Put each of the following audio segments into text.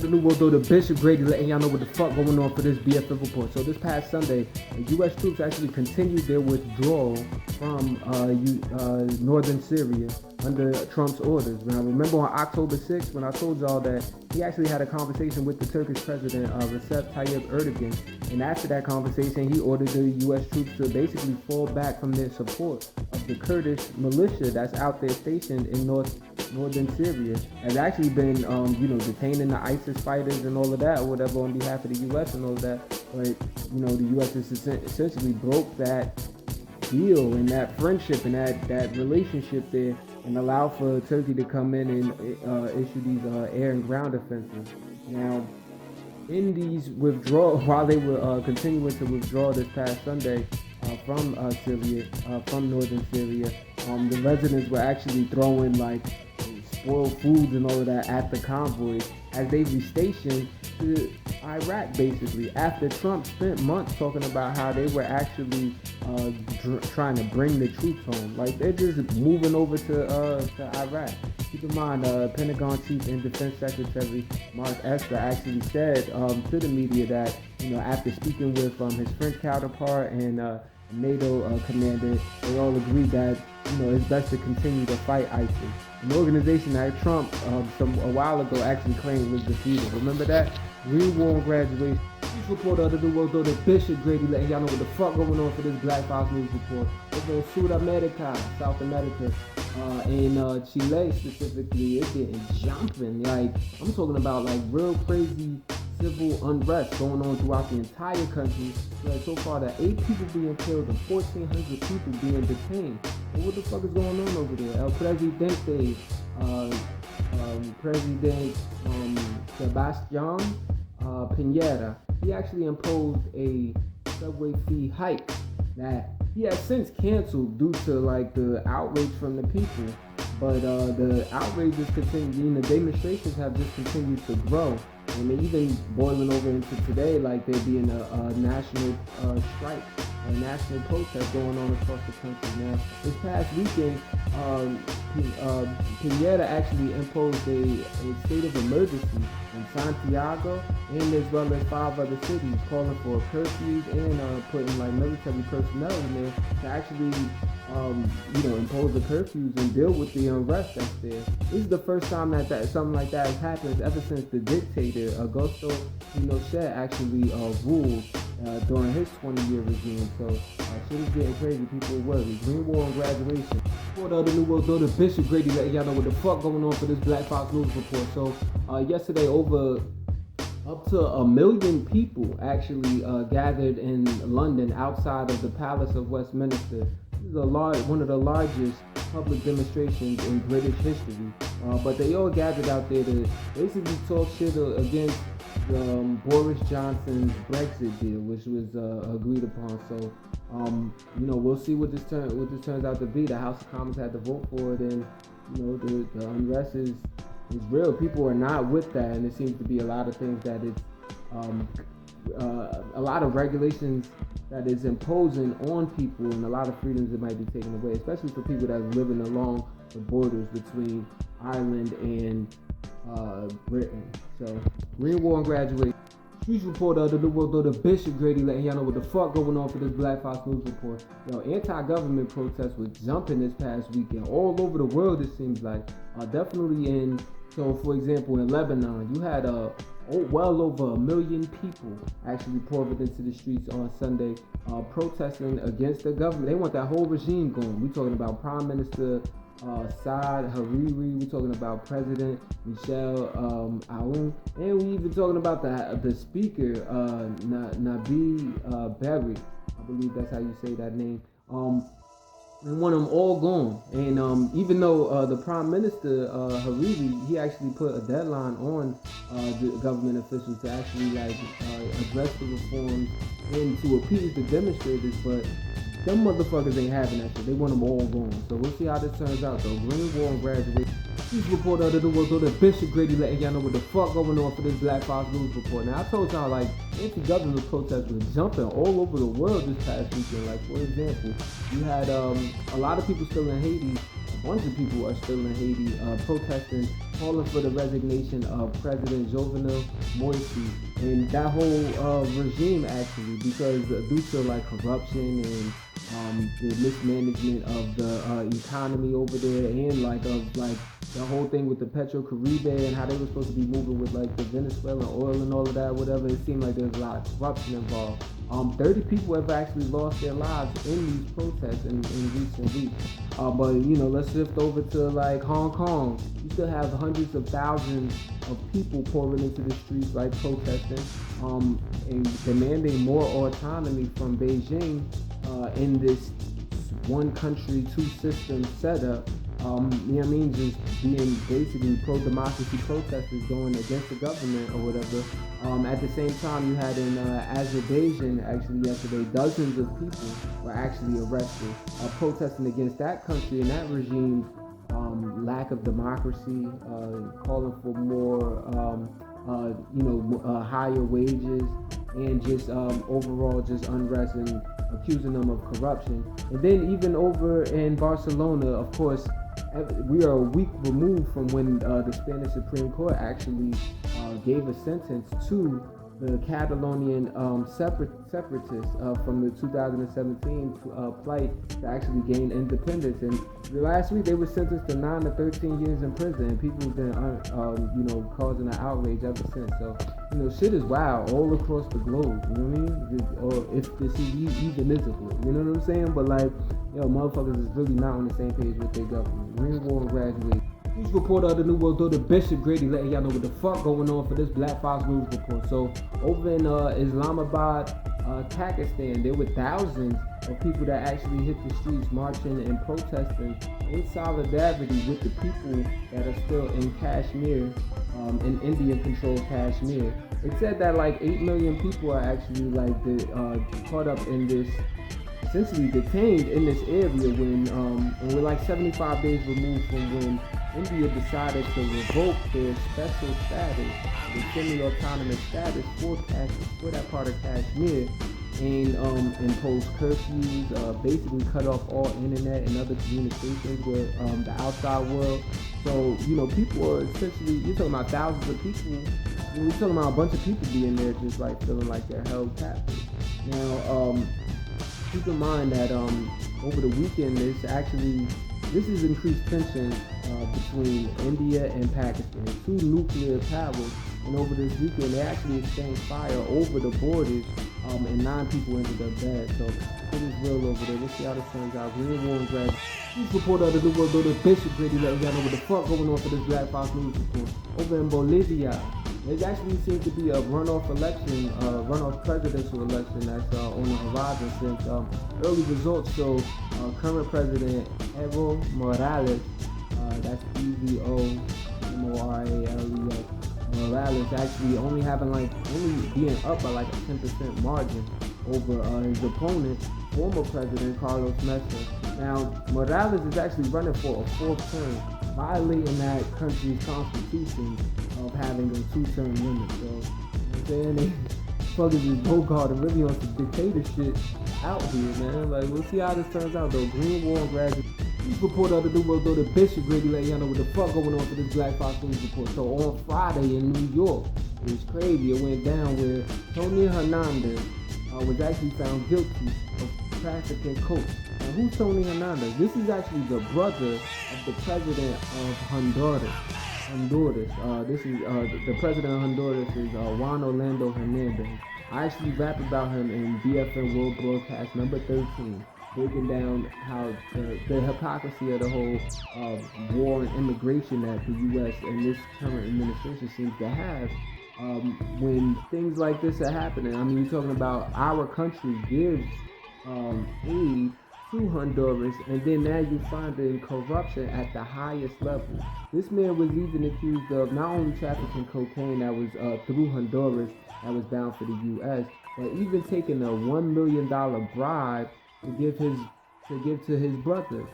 The New World Order, Bishop Grady letting y'all know what the fuck going on for this BFN Report. So this past Sunday, U.S. troops actually continued their withdrawal from northern Syria under Trump's orders. Now, remember on October 6th when I told y'all that he actually had a conversation with the Turkish president, Recep Tayyip Erdogan, and after that conversation, he ordered the U.S. troops to basically fall back from their support of the Kurdish militia that's out there stationed in northern Syria, has actually been, detaining the ISIS fighters and all of that, or whatever, on behalf of the U.S. and all of that. But, the U.S. has essentially broke that deal and that friendship and that relationship there, and allow for Turkey to come in and issue these air and ground offensives. Now, in these withdrawals, while they were continuing to withdraw this past Sunday from Syria, from northern Syria, the residents were actually throwing spoiled foods and all of that at the convoys as they restationed to Iraq, basically, after Trump spent months talking about how they were actually trying to bring the troops home. Like, they're just moving over to Iraq. Keep in mind, Pentagon Chief and Defense Secretary Mark Esper actually said to the media that, after speaking with his French counterpart and NATO commander, they all agreed that it's best to continue to fight ISIS, an organization that Trump a while ago actually claimed was defeated. Remember that? Green War on Graduation. News report of the New World Order, Bishop Grady letting y'all know what the fuck going on for this Black Files News Report. Over in Sudamerica, South America, in Chile specifically, it's getting jumping. I'm talking about real crazy civil unrest going on throughout the entire country. So far, there are 8 people being killed and 1,400 people being detained. And what the fuck is going on over there? El Presidente, President Sebastián Piñera, he actually imposed a subway fee hike that he has since canceled due to the outrage from the people. But the outrage is continuing. The demonstrations have just continued to grow, and they're even boiling over into today, there being a national strike, a national protest going on across the country. Now, this past weekend, Piñera actually imposed a state of emergency in Santiago and as well as 5 other cities, calling for curfews and putting military personnel in there to actually impose the curfews and deal with the unrest that's there. This is the first time that something like that has happened ever since the dictator Augusto Pinochet actually ruled during his 20-year regime. So shit is getting crazy. People are worried. Green War on Graduation. For the New World Order, Bishop Grady letting y'all know what the fuck going on for this Black Fox News Report. So yesterday, up to 1 million people actually gathered in London outside of the Palace of Westminster. This is one of the largest public demonstrations in British history. But they all gathered out there to basically talk shit against Boris Johnson's Brexit deal, which was agreed upon. So, we'll see what this turns out to be. The House of Commons had to vote for it, and the unrest is real. People are not with that, and it seems to be a lot of things that it's a lot of regulations that is imposing on people, and a lot of freedoms that might be taken away, especially for people that are living along the borders between Ireland and Britain. So, Green War on Graduation. News report of the New World Order, Bishop Grady letting y'all know what the fuck going on for this Black Fox News Report. Anti-government protests were jumping this past weekend all over the world, it seems like. Definitely so for example, in Lebanon, you had well over 1 million people actually poured into the streets on Sunday, protesting against the government. They want that whole regime going. We're talking about Prime Minister Saad Hariri, we're talking about President Michel Aoun, and we even talking about the speaker, Nabi Berri, I believe that's how you say that name. And want them all gone. And even though the Prime Minister Hariri, he actually put a deadline on the government officials to actually address the reforms and to appease the demonstrators, but them motherfuckers ain't having that shit. They want them all gone. So we'll see how this turns out though. Green War on Graduation. News report of the New World Order, Bishop Grady letting y'all know what the fuck going on for this Black Fox News Report. Now I told y'all anti-government protests were jumping all over the world this past weekend. For example, you had a lot of people still in Haiti. A bunch of people are still in Haiti protesting calling for the resignation of President Jovenel Moise and that whole regime, actually, because due to like corruption and the mismanagement of the economy over there, and like the whole thing with the Petrocaribe and how they were supposed to be moving with like the Venezuelan oil and all of that, whatever. It seemed like there's a lot of corruption involved. 30 people have actually lost their lives in these protests in recent weeks. But let's shift over to like Hong Kong. You still have hundreds of thousands of people pouring into the streets, like protesting, and demanding more autonomy from Beijing in this one country, two systems setup. Just being basically pro-democracy protesters going against the government or whatever. At the same time, you had in Azerbaijan, actually yesterday, dozens of people were actually arrested protesting against that country and that regime's lack of democracy, calling for more, higher wages, and just overall just unrest and accusing them of corruption. And then even over in Barcelona, of course, we are a week removed from when the Spanish Supreme Court actually gave a sentence to the Catalonian separatists from the 2017 plight to actually gain independence. And last week they were sentenced to 9 to 13 years in prison, and people have been, causing an outrage ever since. So, shit is wild all across the globe. You know what I mean? Or if this even is a globe. You know what I'm saying? But like, motherfuckers is really not on the same page with their government. Green War and Graduation. News report of the New World Order, Bishop Grady, letting y'all know what the fuck going on for this Black Fox News report. So over in Islamabad, Pakistan, there were thousands of people that actually hit the streets marching and protesting in solidarity with the people that are still in Kashmir, in Indian-controlled Kashmir. It said that like 8 million people are actually like caught up in this, essentially detained in this area when and we're like 75 days removed from when India decided to revoke their special status, the semi-autonomous status for that part of Kashmir, and impose curfews, basically cut off all internet and other communications with the outside world. So, people are essentially, you're talking about thousands of people, we're talking about a bunch of people being there just like feeling like they're held captive. Now, keep in mind that over the weekend, this is increased tension between India and Pakistan, two nuclear powers. And over this weekend, they actually exchanged fire over the borders, and 9 people ended up dead. So it is real over there. We'll see how this turns out. Green War and Graduation. News report of the New World Order, Bishop Grady, letting y'all know what the fuck going on for this Black Fox News report. Over in Bolivia, there actually seems to be a runoff presidential election that's on the horizon since early results show current president Evo Morales, that's EVO Morales, actually only being up by like a 10% margin over his opponent, former President Carlos Mesa. Now, Morales is actually running for a 4th term, violating that country's constitution of having a 2-term limit. So, you know what I'm saying? They fucking just Bogart and really on some dictator shit out here, man. Like, we'll see how this turns out, though. Green War and Graduation. News report of the New World Order, Bishop Grady, letting y'all know what the fuck going on for this Black Fox News report. So, on Friday in New York, it was crazy. It went down where Tony Hernandez was actually found guilty of trafficking coke. Now, who's Tony Hernandez? This is actually the brother of the president of Honduras. This is the president of Honduras is Juan Orlando Hernandez. I actually rapped about him in BFN World Broadcast number 13, breaking down how the hypocrisy of the whole war and immigration that the U.S. and this current administration seems to have. When things like this are happening, I mean, you're talking about our country gives aid to Honduras, and then now you're finding corruption at the highest level. This man was even accused of not only trafficking cocaine that was through Honduras that was bound for the U.S., but even taking a $1 million bribe to give to his brother,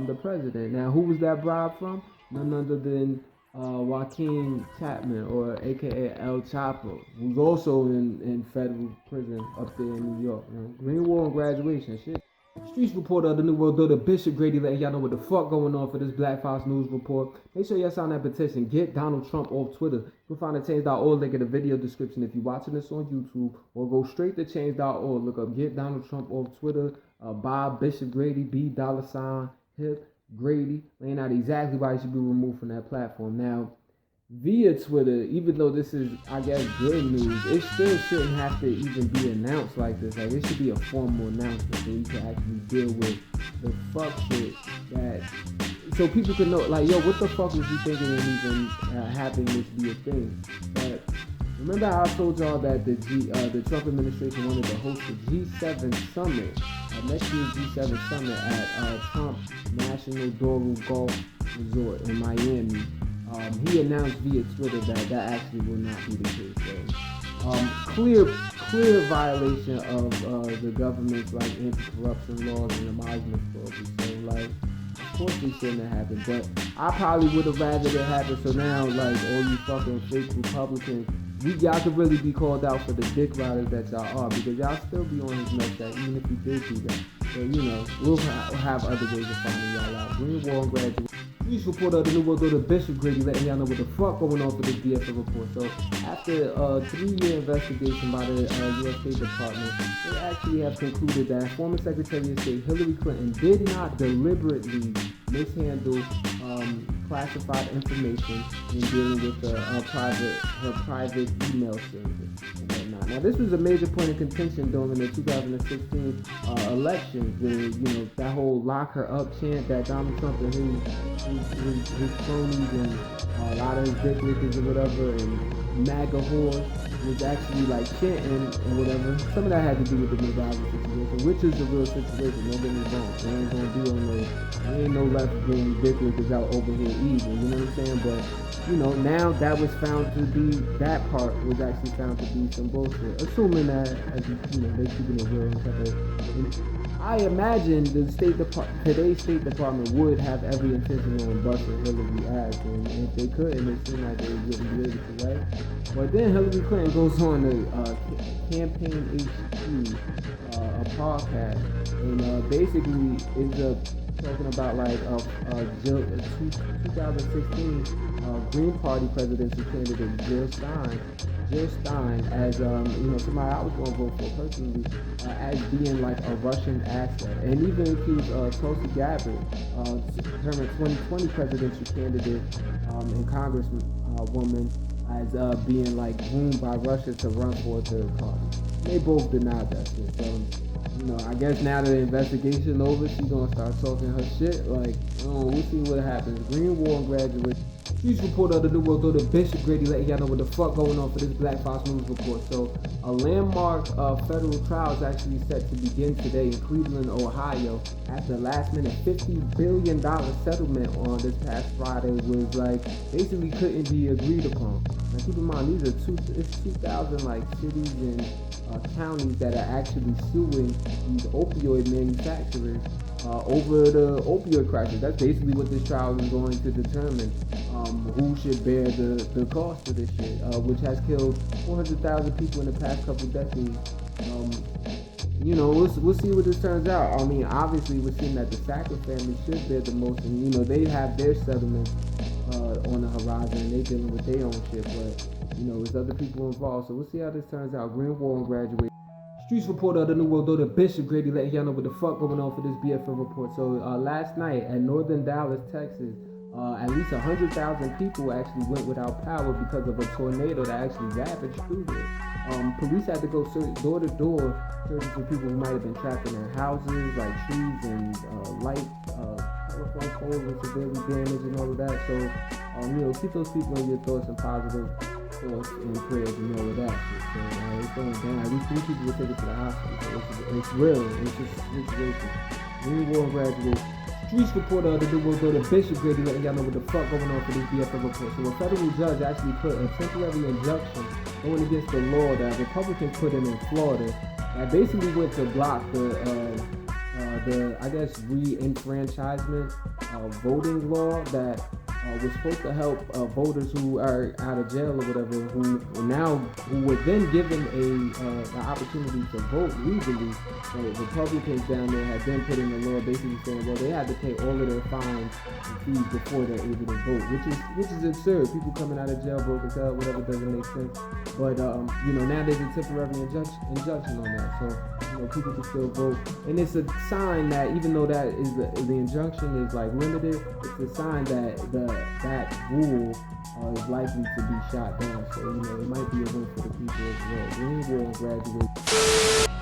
the president. Now, who was that bribe from? None other than Joaquin Chapman, or aka El Chapo, who's also in federal prison up there in New York. Green War and Graduation, shit. Streets reporter of the New World Order, Bishop Grady, letting y'all know what the fuck going on for this Black Fox News report. Make sure y'all sign that petition. Get Donald Trump off Twitter. You'll find the change.org link in the video description if you're watching this on YouTube, or go straight to change.org. Look up Get Donald Trump off Twitter. Bob Bishop Grady, $hip Grady, laying out exactly why he should be removed from that platform. Now, via Twitter, even though this is, I guess, good news, it still shouldn't have to even be announced like this. Like, it should be a formal announcement so you can actually deal with the fuck shit that, so people can know, like, yo, what the fuck was you thinking of even having this be a thing? But remember how I told y'all that the Trump administration wanted to host the G7 summit, next year's G7 summit at Trump National Doral Golf Resort in Miami. He announced via Twitter that actually will not be the case. So, clear violation of the government's like anti-corruption laws and emoluments clauses. So like, of course it shouldn't have happened. But I probably would have rather it happen. So now, like, all you fucking fake Republicans, y'all could really be called out for the dick riders that y'all are, because y'all still be on his nuts that even if you did do that. So, you know, we'll have other ways of finding y'all out. Green Wall graduate. Police reporter of the New World Order, Bishop Grady, letting y'all know what the fuck going on for this BFN report. So, after a 3-year investigation by the U.S. State Department, they actually have concluded that former Secretary of State Hillary Clinton did not deliberately mishandle classified information in dealing with her private email service and whatnot. Now, this was a major point of contention during the 2016 elections, where, you know, that whole lock her up chant that Donald Trump and his cronies and a lot of his dick lickers or whatever and MAGA whores was actually like chanting and whatever. Some of that had to do with the McDonald's situation, which is the real situation. Don't get me wrong. There ain't gonna be there ain't no left wing dick lickers out over here either. You know what I'm saying? But you know, now that was found to be, that part was actually found to be some bullshit. Assuming that, as you know, they keeping it real and stuff. I imagine the today's State Department would have every intention on busting Hillary's ass, and if they couldn't, it seemed like they wouldn't be able to, right? But then Hillary Clinton goes on to Campaign HQ, a podcast, and basically is talking about like 2016 Green Party presidential candidate Jill Stein as you know, somebody I was going to vote for personally, as being like a Russian asset, and even accused Tulsi Gabbard, current 2020 presidential candidate and congresswoman, as being like groomed by Russia to run for a third party. They both denied that shit. So, you know, I guess now that the investigation over, she's gonna start talking her shit. Like, we'll see what happens. Green Wall graduate. News reporter of the New World Order, Bishop Grady, letting y'all know what the fuck going on for this Black Fox News report. So, a landmark federal trial is actually set to begin today in Cleveland, Ohio, after the last-minute $50 billion settlement on this past Friday was like basically couldn't be agreed upon. Now, keep in mind, these are 2,000 like cities and counties that are actually suing these opioid manufacturers over the opioid crisis. That's basically what this trial is going to determine. Who should bear the cost of this shit, which has killed 400,000 people in the past couple decades. You know, we'll see what this turns out. I mean, obviously, we're seeing that the Sackler family should bear the most, and you know, they have their settlements on the horizon, and they're dealing with their own shit. But you know, there's other people involved, so we'll see how this turns out. Green Wall graduate. Streets reporter of the New World Order, Bishop Grady, letting y'all know what the fuck going on for this BFN report. So last night at northern Dallas, Texas, at least 100,000 people actually went without power because of a tornado that actually ravaged through there. Police had to go door to door searching for people who might have been trapped in their houses, like trees and light telephone poles and severely damaged and all of that. So, you know, keep those people in your thoughts and positive thoughts and prayers and all of that shit. So, it's going down. At least 3 people were taken to the hospital. So it's real. It's just a situation. Green Wall graduate. Streets reporter of the New World Order, Bishop Grady, letting y'all know what the fuck going on for this BFN report. So a federal judge actually put a temporary injunction going against the law that Republicans put in Florida that basically went to block the the, I guess, re-enfranchisement voting law that was supposed to help voters who are out of jail or whatever, who were then given an opportunity to vote legally. So Republicans down there had then put in a law basically saying, well, they had to pay all of their fines and fees before they're able to vote, which is absurd. People coming out of jail broke as hell, whatever, doesn't make sense. But now there's a temporary injunction on that, so people can still vote, and it's a sign that even though that is the injunction is like limited, it's a sign that that rule is likely to be shot down. So it might be a win for the people as well. We will graduate.